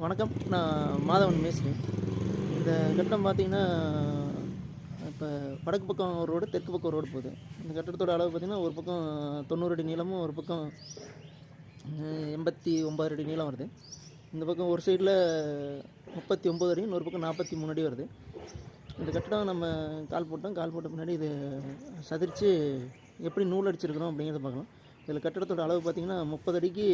வணக்கம். நான் மாதவன் மேஸ்திரி. இந்த கட்டடம் பார்த்தீங்கன்னா, இப்போ வடக்கு பக்கம் ஒரு ரோடு, தெற்கு பக்கம் ஒரு ரோடு போகுது. இந்த கட்டடத்தோட அளவு பார்த்தீங்கன்னா, ஒரு பக்கம் 90 அடி நீளமும், ஒரு பக்கம் 89 அடி நீளம் வருது. இந்த பக்கம் ஒரு சைடில் 39 அடி, இன்னொரு பக்கம் 43 அடி வருது. இந்த கட்டடம் நம்ம கால் போட்ட பின்னாடி இது சதிர்த்து எப்படி நூல் அடிச்சிருக்கிறோம் அப்படிங்கிறத பார்க்கலாம். இதில் கட்டடத்தோட அளவு பார்த்திங்கன்னா 30 அடிக்கு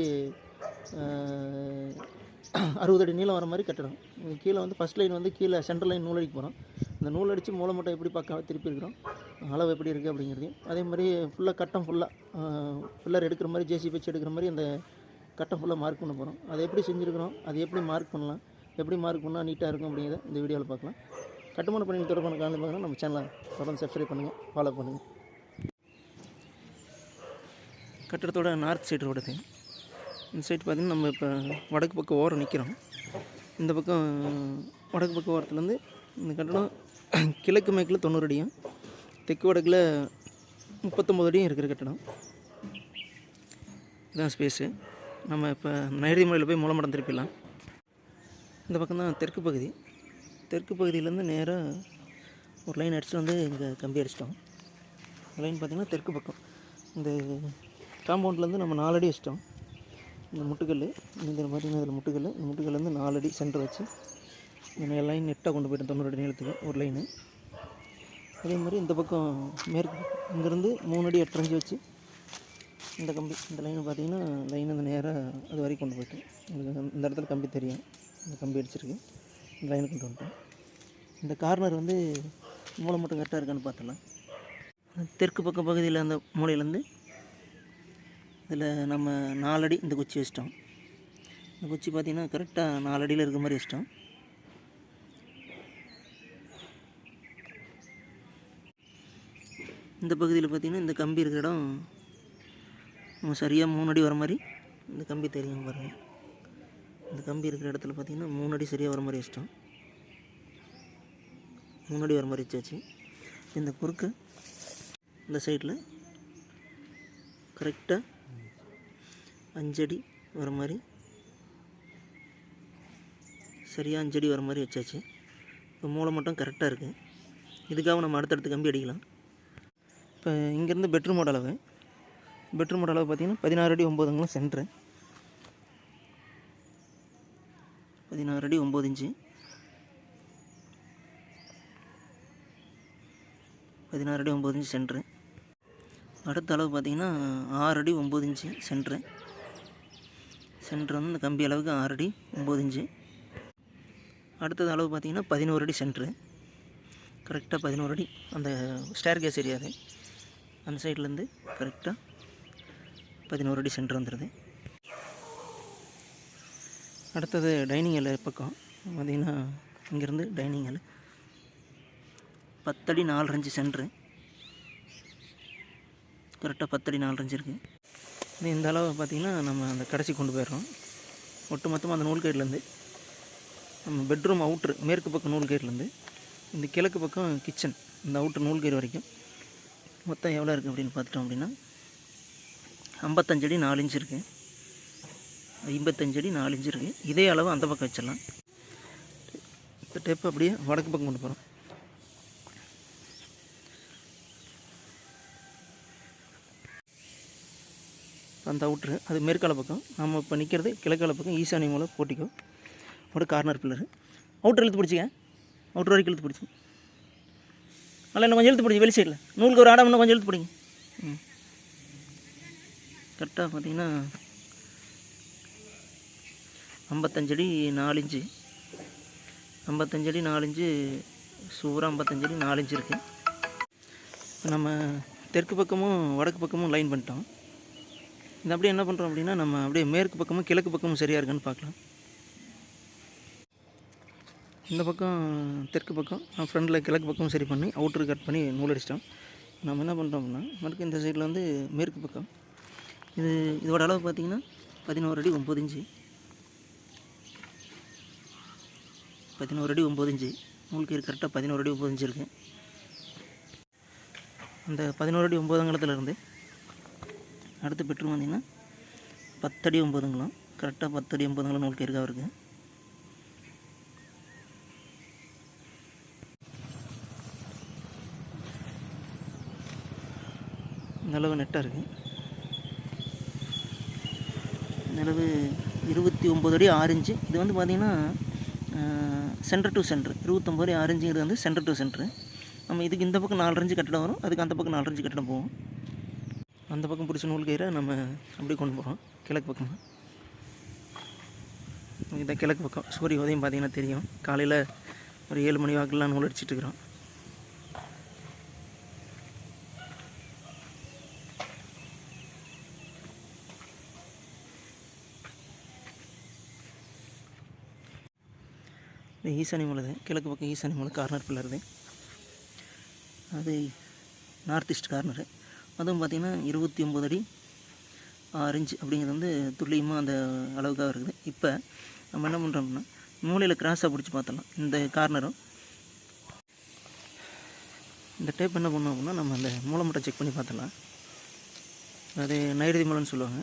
60 அடி நீளம் வர மாதிரி கட்டடம். கீழே வந்து ஃபஸ்ட் லைன் வந்து கீழே சென்ட்ரல் லைன் நூல் அடிக்க போகிறோம். இந்த நூல் அடித்து மூலமட்டம் எப்படி பக்கம் திருப்பி இருக்கிறோம், அளவு எப்படி இருக்குது அப்படிங்கிறதையும், அதே மாதிரி ஃபுல்லாக கட்டம் பில்லர் எடுக்கிற மாதிரி ஜேசிபி வச்சு எடுக்கிற மாதிரி அந்த கட்டம் ஃபுல்லாக மார்க் பண்ண போகிறோம். அதை எப்படி செஞ்சுருக்கிறோம், அது எப்படி மார்க் பண்ணலாம், எப்படி மார்க் பண்ணால் நீட்டாக இருக்கும் அப்படிங்கிறத இந்த வீடியோவில் பார்க்கலாம். கட்டுமான பணிகள் தொடர்பான காரணம் பார்க்கணும். நம்ம சேனலை தொடர்ந்து சப்ஸ்கிரைப் பண்ணுங்கள், ஃபாலோ பண்ணுங்கள். கட்டடத்தோட நார்த் சைடு ரோடு. இந்த சைடு பார்த்திங்கன்னா நம்ம இப்போ வடக்கு பக்கம் ஓரம் நிற்கிறோம். இந்த பக்கம் வடக்கு பக்கம் ஓரத்துலேருந்து இந்த கட்டடம் கிழக்கு மேற்கில் 90 அடியும், தெற்கு வடக்கில் 39 அடியும் இருக்கிற கட்டடம். இதுதான் ஸ்பேஸு. நம்ம இப்போ நைருதி முறையில் போய் மூலமட்டம் திருப்பிடலாம். இந்த பக்கம் தான் தெற்கு பகுதி. தெற்கு பகுதியிலேருந்து நேராக ஒரு லைன் அடிச்சுட்டு வந்து இங்கே கம்பி அடிச்சிட்டோம். லைன் பார்த்திங்கன்னா தெற்கு பக்கம் இந்த காம்பவுண்ட்லேருந்து நம்ம 4 அடி வச்சிட்டோம். இந்த முட்டுக்கல் இதில் பார்த்திங்கன்னா இதில் முட்டுக்கல், இந்த முட்டுக்கல்லேருந்து 4 அடி சென்டர் வச்சு இந்த லைன் நெட்டாக கொண்டு போய்ட்டோம். 90 அடி நீளத்துக்கு ஒரு லைனு. அதே மாதிரி இந்த பக்கம் மேற்கு இங்கேருந்து 3 அடி 8 இன்ச்சு வச்சு இந்த கம்பி, இந்த லைனை பார்த்திங்கன்னா லைன் அந்த நேராக அது வரைக்கும் கொண்டு போய்ட்டோம். உங்களுக்கு இந்த இடத்துல கம்பி தெரியும், இந்த கம்பி அடிச்சிருக்கு, இந்த லைனை கொண்டு வந்துட்டோம். இந்த கார்னர் வந்து மூளை மட்டும் கரெக்டாக இருக்கான்னு பார்த்துடலாம். தெற்கு பக்கம் பகுதியில் அந்த மூலையிலேருந்து இதில் நம்ம 4 அடி இந்த குச்சி வச்சிட்டோம். இந்த குச்சி பார்த்திங்கன்னா கரெக்டாக 4 அடியில் இருக்கிற மாதிரி வச்சிட்டோம். இந்த பகுதியில் பார்த்திங்கன்னா இந்த கம்பி இருக்கிற இடம் நம்ம சரியாக 3 அடி வர மாதிரி இந்த கம்பி தெரியும் பாருங்கள். இந்த கம்பி இருக்கிற இடத்துல பார்த்திங்கன்னா 3 அடி சரியாக வர மாதிரி வச்சிட்டோம். 3 அடி வர மாதிரி வச்சாச்சு. இந்த குறுக்க இந்த சைடில் கரெக்டாக 5 அடி வர மாதிரி சரியாக 5 அடி வர மாதிரி வச்சாச்சு. இப்போ மூளை மட்டும் கரெக்டாக இருக்குது. இதுக்காக நம்ம அடுத்தடுத்து கம்பி அடிக்கலாம். இப்போ இங்கேருந்து பெட்ரூமோட அளவு பார்த்திங்கன்னா 16 அடி 9 அங்குலம் சென்ட்ரு, 16 அடி 9 இன்ச்சு, 16 அடி 9 இன்ச்சு சென்ட்ரு. அடுத்த அளவு பார்த்திங்கன்னா 6 அடி 9 இன்ச்சு சென்ட்ரு. சென்ட்ரு வந்து இந்த கம்பி அளவுக்கு 6 அடி 9 இன்ச்சு. அடுத்தது அளவு பார்த்திங்கன்னா 11 அடி சென்ட்ரு. கரெக்டாக 11 அடி அந்த ஸ்டேர் கேஸ் ஏரியாது அந்த சைட்லேருந்து கரெக்டாக 11 அடி சென்ட்ரு வந்துடுது. அடுத்தது டைனிங் ஹால் பக்கம் பார்த்திங்கன்னா இங்கேருந்து டைனிங் ஹால் 10 அடி 4 இன்ச்சு சென்ட்ரு. கரெக்டாக 10 அடி 4 இன்ச்சு இருக்குது. இந்த அளவு பார்த்திங்கன்னா நம்ம அந்த கடைசி கொண்டு போயிடுறோம். ஒட்டு மொத்தமாக அந்த நூல் கயிறுலேருந்து நம்ம பெட்ரூம் அவுட்ரு மேற்கு பக்கம் நூல் கயிறுலேருந்து இந்த கிழக்கு பக்கம் கிச்சன் இந்த அவுட்ரு நூல் கயிறு வரைக்கும் மொத்தம் எவ்வளோ இருக்குது அப்படின்னு பார்த்துட்டோம் அப்படின்னா 55 அடி 4 இன்ச்சு இருக்குது. 55 அடி 4 இன்ச்சு இருக்குது. இதே அளவு அந்த பக்கம் வச்சிடலாம். இந்த டேப்பு அப்படியே வடக்கு பக்கம் கொண்டு போகிறோம். அந்த அவுட்ரு அது மேற்கால பக்கம், நம்ம இப்போ நிற்கிறது கிழக்கால பக்கம் ஈசானிய மூலம் போட்டிக்கோ ஒரு கார்னர் பில்லரு. அவுட்ரு இழுத்து பிடிச்சிங்க, அவுட்ரு வரைக்கும் இழுத்து பிடிச்சி நல்லா இன்னும் கொஞ்சம் இழுத்து பிடிச்சி வெளி சைடில் நூலுக்கு ஒரு ஆடம் இன்னும் கொஞ்சம் இழுத்து பிடிங்க. கரெக்டாக பார்த்திங்கன்னா 55 அடி 4 இன்ச்சு, 55 அடி 4 இன்ச்சு சூறாக 55 அடி 4 இன்ச்சு இருக்குது. இப்போ நம்ம தெற்கு பக்கமும் வடக்கு பக்கமும் லைன் பண்ணிட்டோம். இது அப்படியே என்ன பண்ணுறோம் அப்படின்னா நம்ம அப்படியே மேற்கு பக்கமும் கிழக்கு பக்கமும் சரியாக இருக்குன்னு பார்க்கலாம். இந்த பக்கம் தெற்கு பக்கம் ஃப்ரண்டில் கிழக்கு பக்கமும் சரி பண்ணி அவுட்ரு கட் பண்ணி நூல் அடிச்சிட்டோம். நம்ம என்ன பண்ணுறோம் அப்படின்னா மறுக்கு இந்த சைடில் வந்து மேற்கு பக்கம் இதோட அளவு பார்த்திங்கன்னா 11 அடி 9 இன்ச்சு, 11 அடி 9 இன்ச்சு நூல் கயிறு கரெக்டாக 11 அடி 9 இன்ச்சு இருக்குது. அந்த 11 அடி 9 அங்குலத்துலேருந்து அடுத்த பெட்ரூம் வந்திங்கன்னா 10 அடி 9 அங்குலம், கரெக்டாக 10 அடி 9 அங்குலம் நூல் கயிறுக்காக இருக்குது. இந்த அளவு நெட்டாக இருக்குது. இந்த அளவு 29 அடி 6 இன்ச்சு. இது வந்து பார்த்திங்கன்னா சென்டர் டு சென்டர் 29 அடி 6 இன்ச்சுங்கிறது வந்து சென்டர் டு சென்டரு. நம்ம இதுக்கு இந்த பக்கம் 4 இன்ச்சு கட்டடம் வரும், அதுக்கு அந்த பக்கம் 4 இன்ச்சு கட்டடம் போகும். அந்த பக்கம் பிடிச்ச நூல் கயிறை நம்ம அப்படியே கொண்டு போகிறோம் கிழக்கு பக்கமாக. இதான் கிழக்கு பக்கம். சூரிய உதயம் பார்த்திங்கன்னா தெரியும். காலையில் ஒரு 7 மணி வாக்கிலாம் நூல் அடிச்சிட்ருக்குறோம். இந்த ஈசானி மூலை தான், கிழக்கு பக்கம் ஈசானி மூலை கார்னர் பில்லர் தான். அது நார்த் ஈஸ்ட் கார்னரு. அதுவும் பார்த்திங்கன்னா 29 அடி 6 இன்ச்சு அப்படிங்கிறது வந்து துல்லியமாக அந்த அளவுக்காக இருக்குது. இப்போ நம்ம என்ன பண்ணுறோம்னா மூலையில் கிராஸாக பிடிச்சி பார்த்துடலாம். இந்த கார்னரும் இந்த டேப் என்ன பண்ணோம் அப்படின்னா நம்ம அந்த மூலை மட்டும் செக் பண்ணி பார்த்துடலாம். அது நைருதி மூலைன்னு சொல்லுவாங்க,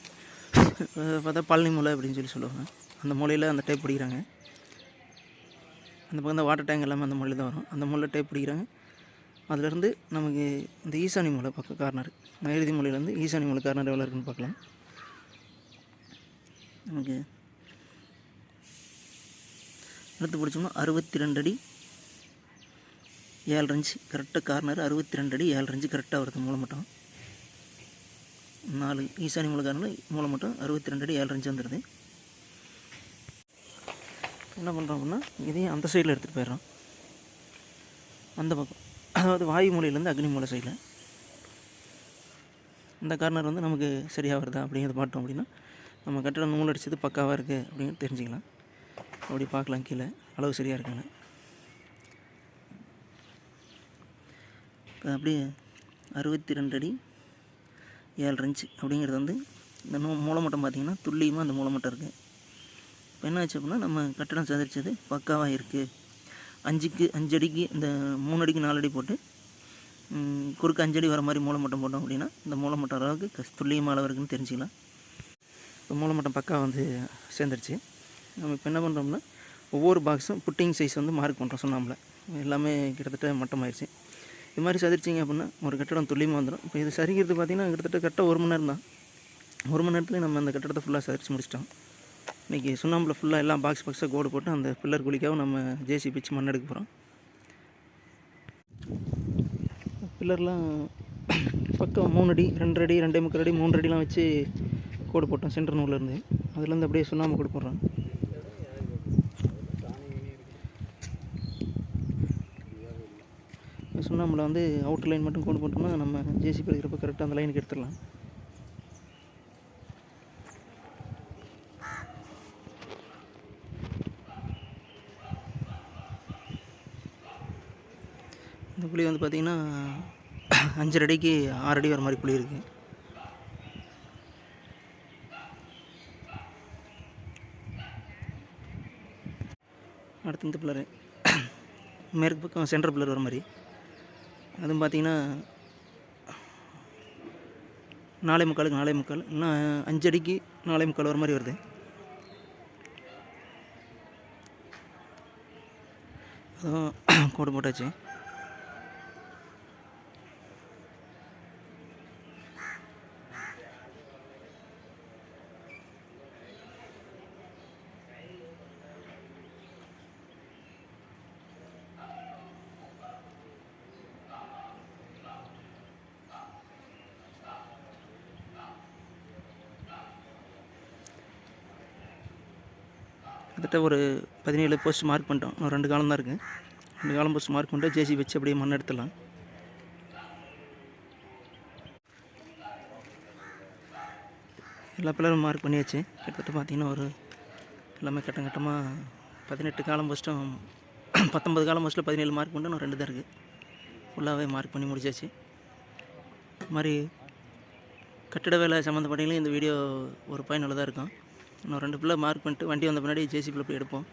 பார்த்தா பழனி மூலை அப்படின்னு சொல்லுவாங்க. அந்த மூலையில் அந்த டேப் பிடிக்கிறாங்க. அந்த பக்கம் இந்த வாட்டர் டேங்க் எல்லாமே அந்த மூலையில் தான் வரும். அந்த மூலையில் டேப் பிடிக்கிறாங்க. அதிலேருந்து நமக்கு இந்த ஈசானி மூலை பக்கம் கார்னர், நைருதி மூலையிலேருந்து ஈசானி மூலை கார்னர் எவ்வளோ இருக்குன்னு பார்க்கலாம். நமக்கு எடுத்து பிடிச்சோம்னா 62 அடி 7 இன்ச்சு கரெக்டாக கார்னர். 62 அடி 7 இன்ச்சு கரெக்டாக வருது மூலை மட்டும். 4 ஈசானி மூலை கார்னர் மூலை மட்டும் 62 அடி 7 இன்ச்சு வந்துடுது. என்ன பண்ணுறோம் அப்படின்னா இதையும் அந்த சைடில் எடுத்துகிட்டு போயிடுறோம். அந்த பக்கம், அதாவது வாயு மூலையிலேருந்து அக்னி மூலை சைடில் இந்த கார்னர் வந்து நமக்கு சரியாக வருதா அப்படிங்கிறத பார்த்தோம் அப்படின்னா நம்ம கட்டிடம் நூல் அடித்தது பக்காவாக இருக்குது அப்படின்னு தெரிஞ்சுக்கலாம். அப்படி பார்க்கலாம் கீழே அளவு சரியாக இருக்குன்னு. இப்போ அப்படியே 62 அடி 7 இன்ச்சு அப்படிங்கிறது வந்து இந்த மூலமட்டம் பார்த்திங்கன்னா துல்லியமாக அந்த மூலமட்டம் இருக்குது. இப்போ என்ன ஆச்சு அப்படின்னா நம்ம கட்டடம் சதிச்சது பக்காவாக இருக்குது. 5 அடிக்கு இந்த 3 அடிக்கு 4 அடி போட்டு குறுக்கு 5 அடி வர மாதிரி மூலமட்டம் போட்டோம் அப்படின்னா இந்த மூலமட்டம் அளவுக்கு துல்லியமாக அளவு இருக்குன்னு தெரிஞ்சுக்கலாம். இப்போ மூலமட்டம் பக்கா வந்து சேர்ந்துருச்சு. நம்ம இப்போ என்ன பண்ணுறோம்னா ஒவ்வொரு பாக்ஸும் புட்டிங் சைஸ் வந்து மார்க் பண்ணுறோம். சுண்ணாம்பில் எல்லாமே கிட்டத்தட்ட மட்டமாகிடுச்சு. இது மாதிரி சதிச்சிங்க அப்படின்னா ஒரு கட்டடம் துல்லியமாக வந்துடும். இப்போ இது சரிக்கிறது பார்த்திங்கன்னா கிட்டத்தட்ட கரெக்டாக 1 மணி நேரம் தான். 1 மணி நேரத்தில் நம்ம அந்த கட்டடத்தை ஃபுல்லாக சரிச்சு முடிச்சிட்டோம். இன்றைக்கி சுண்ணாம்பில் ஃபுல்லாக எல்லாம் பாக்ஸாக கோடு போட்டு அந்த பில்லர் குழிக்காகவும் நம்ம ஜேசிபி வச்சு மண் எடுக்க போகிறோம். பில்லர்லாம் பக்கம் 3 அடி 2 அடி 2.25 அடி 3 அடிலாம் வச்சு கோடு போட்டோம் சென்டர் நூலேருந்து. அதுலேருந்து அப்படியே சுண்ணாம்பு கோடு போடுறோம். சுண்ணாம்பில் வந்து அவுட்டர் லைன் மட்டும் கோடு போட்டோம்னா நம்ம ஜேசிபி எடுக்கிறப்ப கரெக்டாக அந்த லைனுக்கு எடுத்துடலாம். இந்த குழி வந்து பார்த்திங்கன்னா 5 அடிக்கு 6 அடி வர மாதிரி குழி இருக்குது. அடுத்து இந்த பில்லரு மேற்கு பக்கம் சென்டர் பில்லர் வர மாதிரி, அதுவும் பார்த்திங்கன்னா 4.25க்கு 4.25 இல்லைன்னா 5 அடிக்கு 4.25 வர மாதிரி வருது. அதுவும் கோடு போட்டாச்சு. கிட்டத்தட்ட ஒரு 17 போஸ்ட் மார்க் பண்ணிட்டோம். இன்னும் 2 காலம் தான் இருக்குது. 2 காலம் போஸ்ட் மார்க் பண்ணிட்டு ஜேசி வச்சு அப்படியே மண் எடுத்துடலாம். எல்லா பில்லரும் மார்க் பண்ணியாச்சு. கிட்டத்தட்ட பார்த்திங்கன்னா ஒரு எல்லாமே கட்டமாக 18 காலம் போஸ்ட்டும் 19 காலம் போஸ்ட்டில் 17 மார்க் பண்ணிட்டு இன்னும் 2 தான் இருக்குது. ஃபுல்லாகவே மார்க் பண்ணி முடிச்சாச்சு. இது மாதிரி கட்டிட வேலை சம்மந்தப்பட்டவங்களும் இந்த வீடியோ ஒரு பயனுள்ளதாக இருக்கும். இன்னும் 2 பில்லர் மார்க் பண்ணிட்டு வண்டி வந்த பின்னாடி ஜேசிபியில் போய் எடுப்போம்.